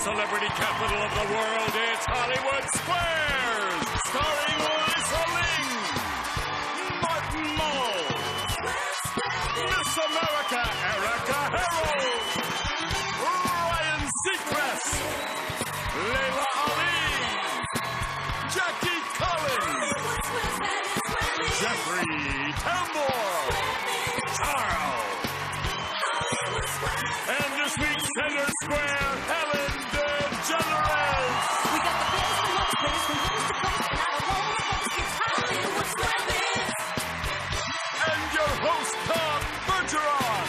celebrity capital of the world, it's Hollywood Squares, starring Laila Ling, Martin Mull, Miss America Erika, Seacrest, Laila Jackie Collins, Jeffrey Tambor, Charo, and this week's center square, DeGeneres. We got the best and most players from coast to coast, and I don't want to host, it's Hollywood Squares. And your host, Tom Bergeron.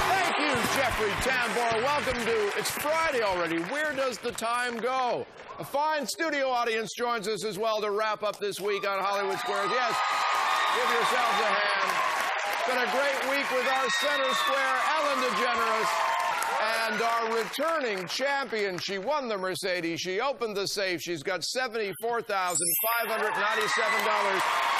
Thank you, Jeffrey Tambor. Welcome to, it's Friday already. Where does the time go? A fine studio audience joins us as well to wrap up this week on Hollywood Squares. Yes, give yourselves a hand. It's been a great week with our center square, Ellen DeGeneres, and our returning champion. She won the Mercedes. She opened the safe. She's got $74,597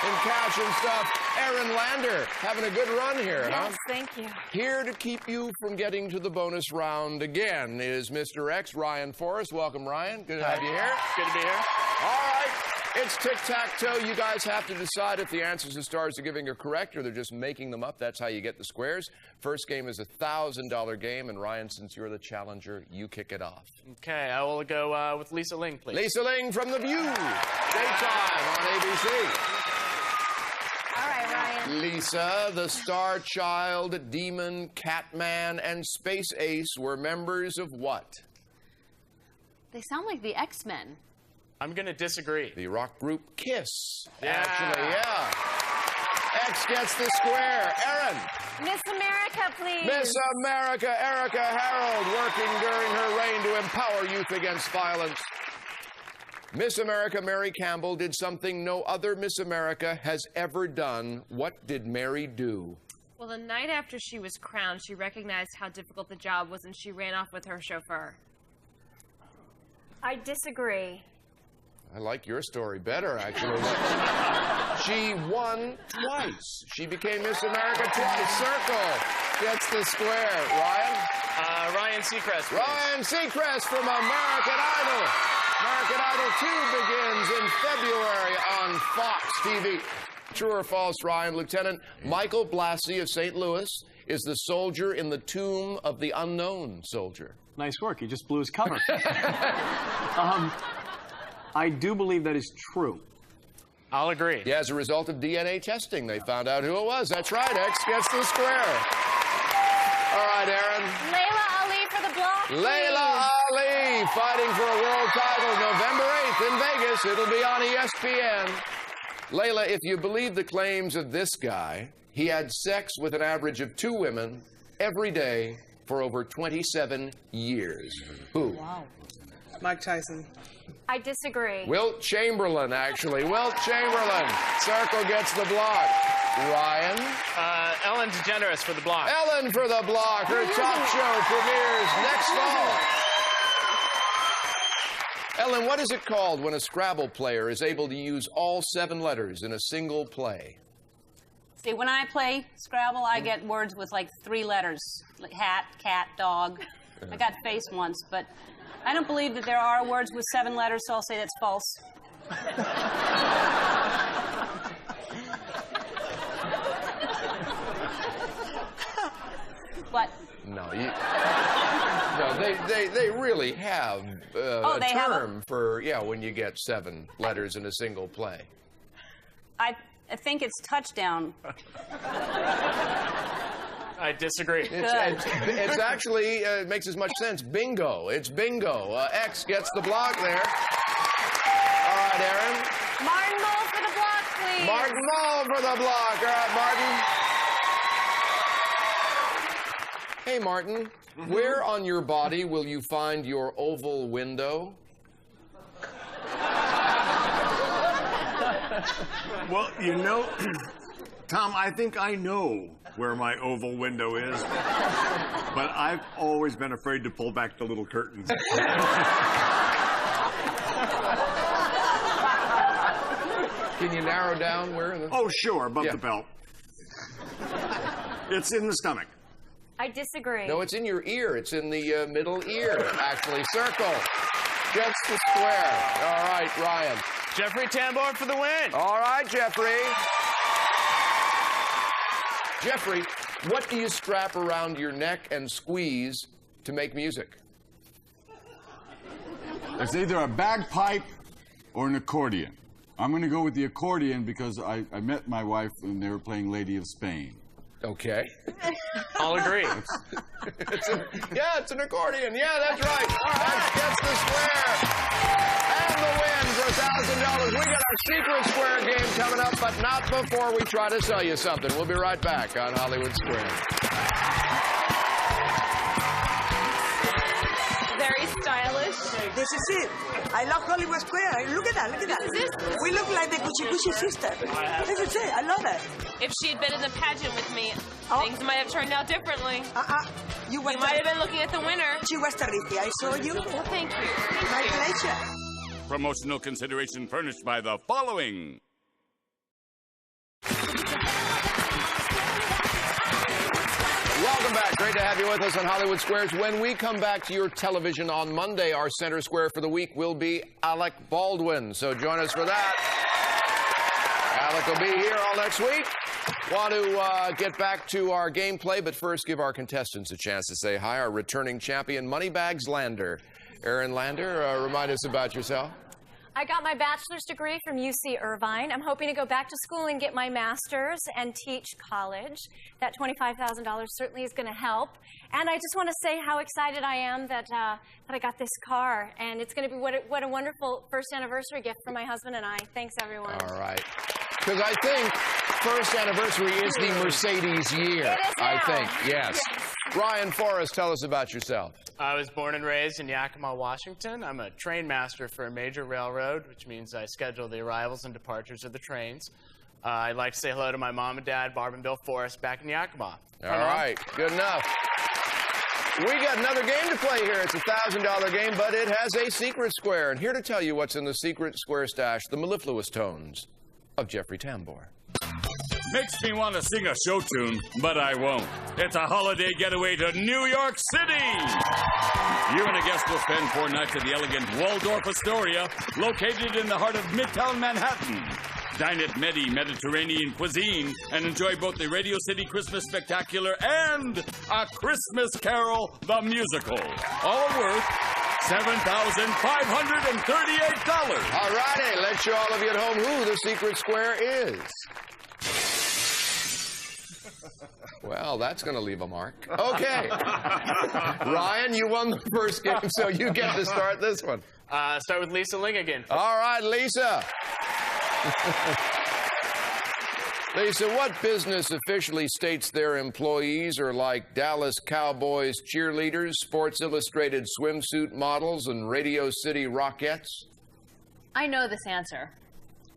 in cash and stuff. Erin Lander, having a good run here, huh? Yes, thank you. Here to keep you from getting to the bonus round again is Mr. X, Ryan Forrest. Welcome, Ryan. Good to have you here. Good to be here. All right. It's tic-tac-toe. You guys have to decide if the answers the stars are giving are correct or they're just making them up. That's how you get the squares. First game is a $1,000 game. And Ryan, since you're the challenger, you kick it off. Okay, I will go with Lisa Ling, please. Lisa Ling from The View. Daytime on ABC. All right, Ryan. Lisa, the Star Child, Demon, Catman, and Space Ace were members of what? They sound like the X-Men. I'm going to disagree. The rock group Kiss. Yeah. Actually, yeah. X gets the square. Erin. Miss America, please. Miss America, Erika Harold, working during her reign to empower youth against violence. Miss America Mary Campbell did something no other Miss America has ever done. What did Mary do? Well, the night after she was crowned, she recognized how difficult the job was and she ran off with her chauffeur. I disagree. I like your story better, actually. She won twice. She became Miss America twice. Circle gets the square. Ryan? Ryan Seacrest, please. Ryan Seacrest from American Idol. American Idol 2 begins in February on Fox TV. True or false, Ryan? Lieutenant Michael Blassie of St. Louis is the soldier in the tomb of the unknown soldier. Nice work. He just blew his cover. I do believe that is true. I'll agree. Yeah, as a result of DNA testing, they found out who it was. That's right. X gets the square. All right, Erin. Laila Ali for the block, please. Laila Ali fighting for a world title November 8th in Vegas. It'll be on ESPN. Laila, if you believe the claims of this guy, he had sex with an average of 2 women every day for over 27 years. Who? Wow. Mike Tyson. I disagree. Wilt Chamberlain, actually. Wilt Chamberlain. Circle gets the block. Ryan? Ellen DeGeneres for the block. Ellen for the block. Her talk show premieres next fall. Ellen, what is it called when a Scrabble player is able to use all 7 letters in a single play? See, when I play Scrabble, I get words with like 3 letters. Like hat, cat, dog. I got face once, but I don't believe that there are words with 7 letters, so I'll say that's false. What? No, they really have a term for, when you get 7 letters in a single play. I think it's touchdown. I disagree. It's actually, it makes as much sense. Bingo. It's bingo. X gets the block there. All right, Erin. Martin Mull for the block, please. Martin Mull for the block. All right, Martin. Hey, Martin. Where on your body will you find your oval window? Well, you know, Tom, I think I know where my oval window is, but I've always been afraid to pull back the little curtains. Can you narrow down where? Oh, sure, above the belt. It's in the stomach. I disagree. No, it's in your ear. It's in the middle ear, actually. Circle. Gets the square. All right, Ryan. Jeffrey Tambor for the win. All right, Jeffrey. Jeffrey, what do you strap around your neck and squeeze to make music? It's either a bagpipe or an accordion. I'm going to go with the accordion because I met my wife and they were playing Lady of Spain. Okay. I'll agree. It's an accordion. Yeah, that's right. That gets the square. And the win for $1,000. We got our secret square game coming up, but not before we try to sell you something. We'll be right back on Hollywood Square. Very stylish. This is it. I love Hollywood Square. Look at that. Look at that. This is it. We look like the Gucci Gucci sister. This is it. I love it. If she had been in the pageant with me, things might have turned out differently. You might have been looking at the winner. She was terrific. I saw you. Well, thank you. Congratulations. Promotional consideration furnished by the following. Welcome back. Great to have you with us on Hollywood Squares. When we come back to your television on Monday, our center square for the week will be Alec Baldwin. So join us for that. Alec will be here all next week. Want to get back to our gameplay, but first give our contestants a chance to say hi. Our returning champion, Moneybags Lander. Erin Lander, remind us about yourself. I got my bachelor's degree from UC Irvine. I'm hoping to go back to school and get my master's and teach college. That $25,000 certainly is going to help. And I just want to say how excited I am that I got this car. And it's going to be what a wonderful first anniversary gift for my husband and I. Thanks, everyone. All right. Because I think first anniversary is the Mercedes year. It is now. I think, yes. Ryan Forrest, tell us about yourself. I was born and raised in Yakima, Washington. I'm a train master for a major railroad, which means I schedule the arrivals and departures of the trains. I'd like to say hello to my mom and dad, Barb and Bill Forrest, back in Yakima. All right, good enough. We got another game to play here. It's a $1,000 game, but it has a secret square. And here to tell you what's in the secret square stash, the mellifluous tones of Jeffrey Tambor. Makes me want to sing a show tune, but I won't. It's a holiday getaway to New York City. You and a guest will spend 4 nights at the elegant Waldorf Astoria, located in the heart of Midtown Manhattan. Dine at Mediterranean cuisine and enjoy both the Radio City Christmas Spectacular and A Christmas Carol, the musical. All worth $7,538. All righty, let's show all of you at home who the secret square is. Well, that's going to leave a mark. Okay. Ryan, you won the first game, so you get to start this one. Start with Lisa Ling again. All right, Lisa. Lisa, what business officially states their employees are like Dallas Cowboys cheerleaders, Sports Illustrated swimsuit models, and Radio City Rockettes? I know this answer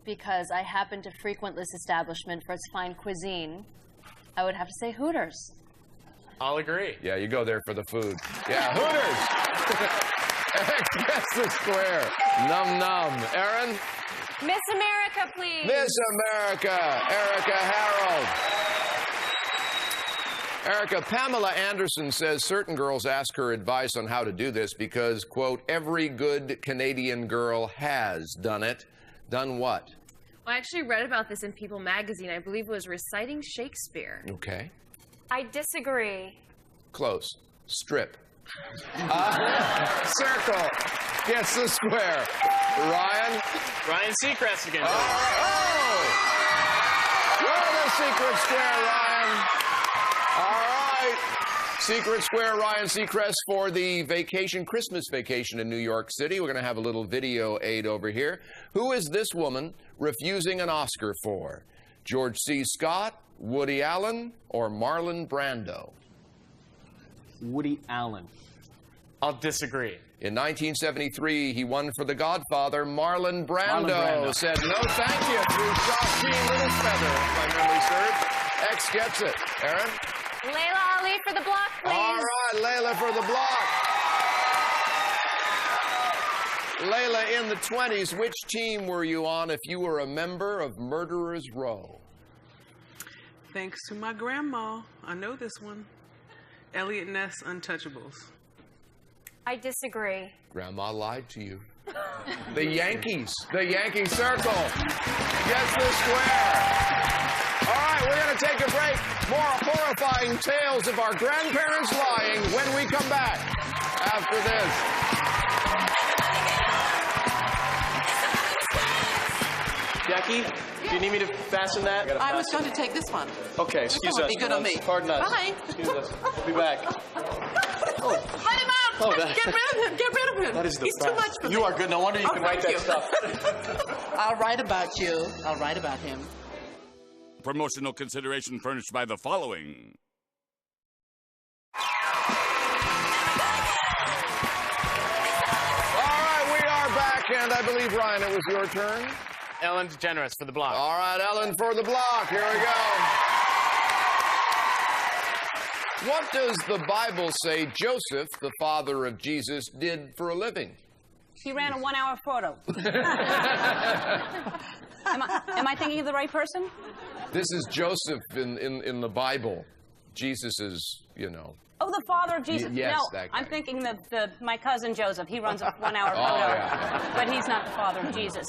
because I happen to frequent this establishment for its fine cuisine. I would have to say Hooters. I'll agree. Yeah, you go there for the food. Yeah, Hooters. That's the square. Num num. Erin? Miss America, please. Miss America, Erika Harold. Erika, Pamela Anderson says certain girls ask her advice on how to do this because, quote, every good Canadian girl has done it. Done what? Well, I actually read about this in People magazine. I believe it was reciting Shakespeare. Okay. I disagree. Close. Strip. Circle. Gets the square. Ryan? Ryan Seacrest again. Oh! You're the secret square, Ryan. All right. Secret square, Ryan Seacrest for the vacation, Christmas vacation in New York City. We're going to have a little video aid over here. Who is this woman refusing an Oscar for? George C. Scott, Woody Allen, or Marlon Brando? Woody Allen. I'll disagree. In 1973, he won for The Godfather. Marlon Brando said, no, thank you, through soft tea little feather, if my memory serves. X gets it. Erin? Laila Ali for the block, please. All right, Laila for the block. Laila, in the 20s, which team were you on if you were a member of Murderers Row? Thanks to my grandma. I know this one. Elliot Ness Untouchables. I disagree. Grandma lied to you. The Yankees. The Yankee Circle gets the square. All right, we're going to take a break. More horrifying tales of our grandparents lying when we come back after this. Jackie, do you need me to fasten that? I was going to take this one. Okay, excuse us. Be good on me. Pardon us. Bye. Excuse us. We'll be back. Oh. Let him out! Oh, Get rid of him! Get rid of him! That is the He's best. too much for me. You are good. No wonder you can write that you. stuff. I'll write about you. I'll write about him. Promotional consideration furnished by the following. All right, we are back, and I believe, Ryan, it was your turn. Ellen DeGeneres for the block. All right, Ellen for the block. Here we go. What does the Bible say Joseph, the father of Jesus, did for a living? He ran a 1-hour photo. Am I thinking of the right person? This is Joseph in the Bible. Jesus is, you know. Oh, the father of Jesus. Yes, no, that guy. I'm thinking my cousin Joseph. He runs a 1-hour photo, yeah. but he's not the father of Jesus.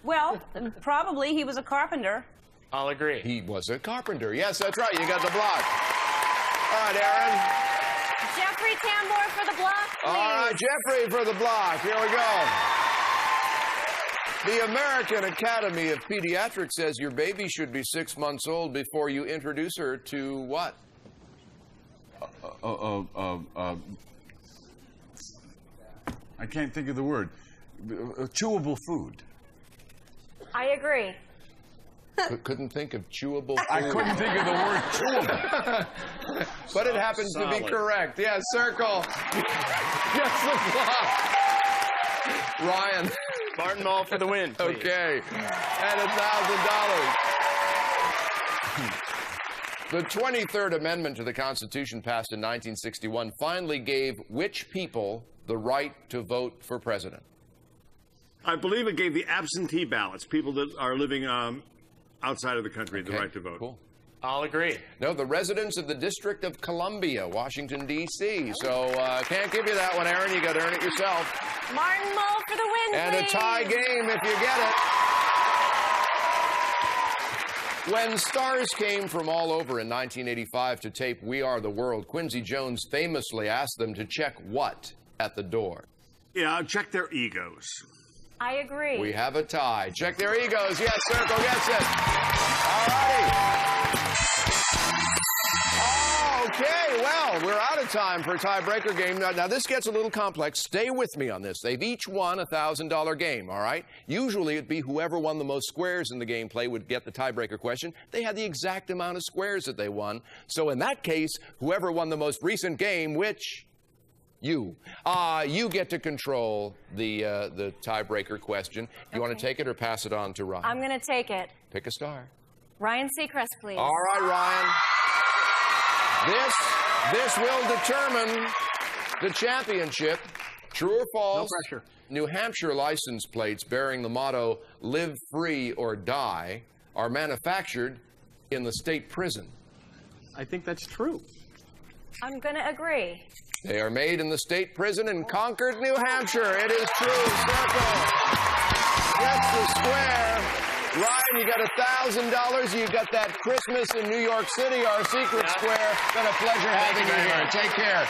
Well, probably he was a carpenter. I'll agree. He was a carpenter. Yes, that's right. You got the block. All right, Erin. Jeffrey Tambor for the block, please. All right, Jeffrey for the block. Here we go. The American Academy of Pediatrics says your baby should be 6 months old before you introduce her to what? I can't think of the word. Chewable food. I agree. Couldn't think of chewable food. I couldn't think of the word chewable. But it happens to be Solid. correct. Yes, Circle. Gets the block. Ryan. Martin Mull for the win, please. Okay. And $1,000. The 23rd Amendment to the Constitution passed in 1961 finally gave which people the right to vote for president? I believe it gave the absentee ballots, people that are living outside of the country, the right to vote. Cool. I'll agree. No, the residents of the District of Columbia, Washington, D.C. So can't give you that one, Erin. You got to earn it yourself. Martin Mull for the win, And please. a tie game if you get it. When stars came from all over in 1985 to tape We Are the World, Quincy Jones famously asked them to check what at the door? Yeah, check their egos. I agree. We have a tie. Check their egos. Yes, Circle gets it. All righty. Okay, well, we're out of time for a tiebreaker game. Now, this gets a little complex. Stay with me on this. They've each won a $1,000 game, all right? Usually it'd be whoever won the most squares in the gameplay would get the tiebreaker question. They had the exact amount of squares that they won. So in that case, whoever won the most recent game, which... you get to control the tiebreaker question. You want to take it or pass it on to Ryan? I'm going to take it. Pick a star. Ryan Seacrest, please. All right, Ryan. This will determine the championship. True or false? No pressure. New Hampshire license plates bearing the motto "Live free or die" are manufactured in the state prison. I think that's true. I'm going to agree. They are made in the state prison in Concord, New Hampshire. It is true. Circle. Gets the square. Ryan, you got $1,000. You got that Christmas in New York City, our secret square. Been a pleasure having you here. Take care.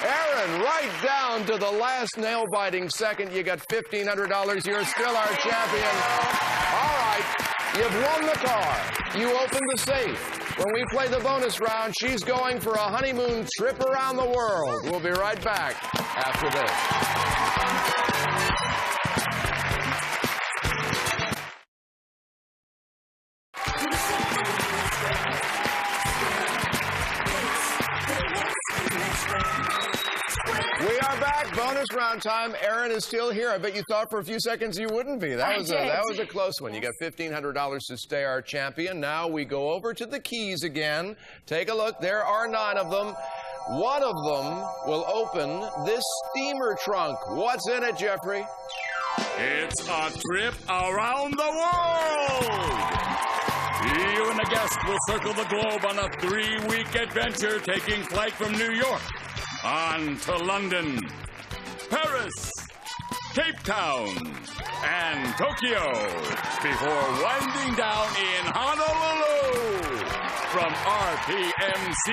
Erin, right down to the last nail-biting second, you got $1,500. You're still our champion. All right. You've won the car. You opened the safe. When we play the bonus round, she's going for a honeymoon trip around the world. We'll be right back after this. We are back. Bonus round time. Erin is still here. I bet you thought for a few seconds you wouldn't be. That was a close one. You got $1,500 to stay our champion. Now we go over to the keys again. Take a look. There are 9 of them. One of them will open this steamer trunk. What's in it, Jeffrey? It's a trip around the world! You and a guest will circle the globe on a 3-week adventure, taking flight from New York on to London, Paris, Cape Town, and Tokyo before winding down in Honolulu from RPMC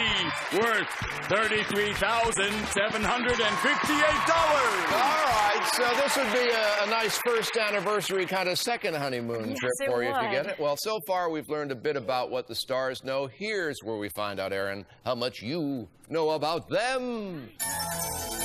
worth $33,758. All right, so this would be a nice first anniversary kind of second honeymoon trip for you if you get it. Well, so far we've learned a bit about what the stars know. Here's where we find out, Erin, how much you know about them.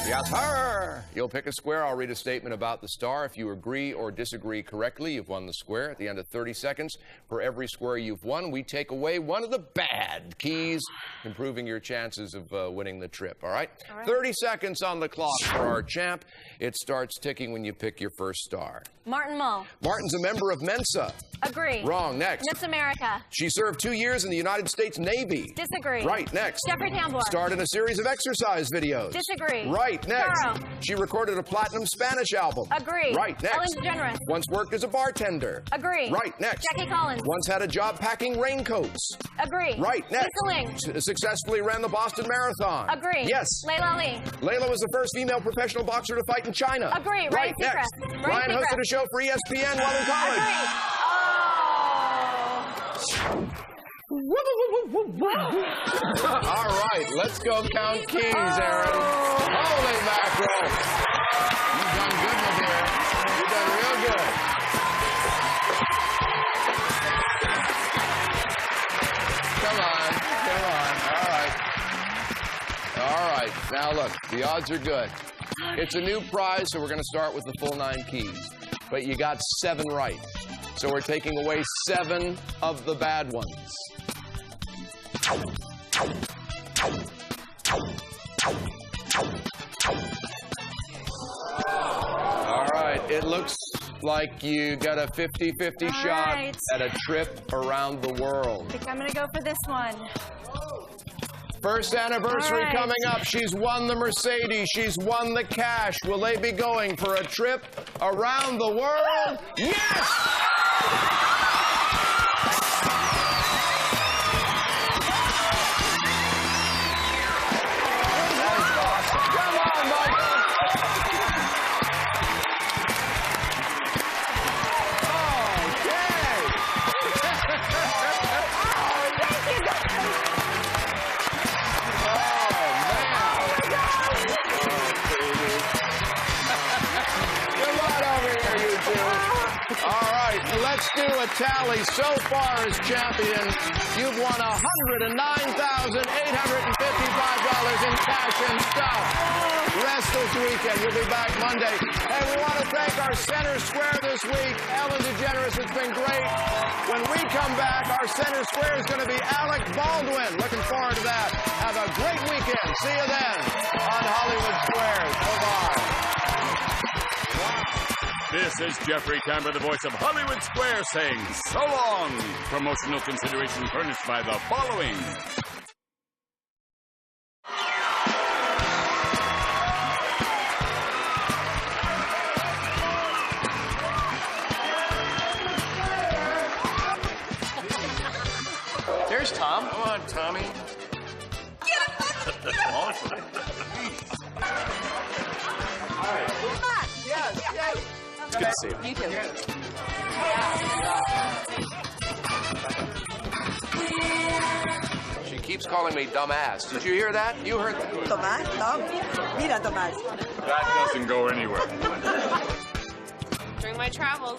Yes, sir. You'll pick a square. I'll read a statement about the star. If you agree or disagree correctly, you've won the square. At the end of 30 seconds, for every square you've won, we take away one of the bad keys, improving your chances of winning the trip, all right? 30 seconds on the clock for our champ. It starts ticking when you pick your first star. Martin Mull. Martin's a member of Mensa. Agree. Wrong. Next. Miss America. She served 2 years in the United States Navy. Disagree. Right. Next. Jeffrey Tambor. Starred in a series of exercise videos. Disagree. Right. Next. Charo. She recorded a platinum Spanish album. Agree. Right. Next. Ellen DeGeneres. Once worked as a bartender. Agree. Right. Next. Jackie Collins. Once had a job packing raincoats. Agree. Right. Next. Lisa Ling. Successfully ran the Boston Marathon. Agree. Yes. Laila Ling. Layla was the first female professional boxer to fight in China. Agree. Right. Next. Seacrest. Ryan hosted a show for ESPN while in college. Agree. All right, let's go count keys, Erin. Holy mackerel. You've done good, my dear. You've done real good. Come on. All right. Now look, the odds are good. It's a new prize, so we're going to start with the full 9 keys. But you got 7 right. So we're taking away 7 of the bad ones. All right, it looks like you got a 50-50 shot at a trip around the world. I think I'm going to go for this one. First anniversary coming up. She's won the Mercedes. She's won the cash. Will they be going for a trip around the world? Yes! Let's do a tally. So far as champion, you've won $109,855 in cash and stuff. Rest this weekend. You'll be back Monday. And we want to thank our center square this week, Ellen DeGeneres. It's been great. When we come back, our center square is going to be Alec Baldwin. Looking forward to that. Have a great weekend. See you then on Hollywood Squares. Bye-bye. This is Jeffrey Tambor, the voice of Hollywood Square, saying so long. Promotional consideration furnished by the following. There's Tom. Come on, Tommy. Awesome. All right. Yes. It's good to see you. You too. She keeps calling me dumbass. Did you hear that? You heard that? Tomás, Tom. Mira, Tomás. That doesn't go anywhere. During my travels.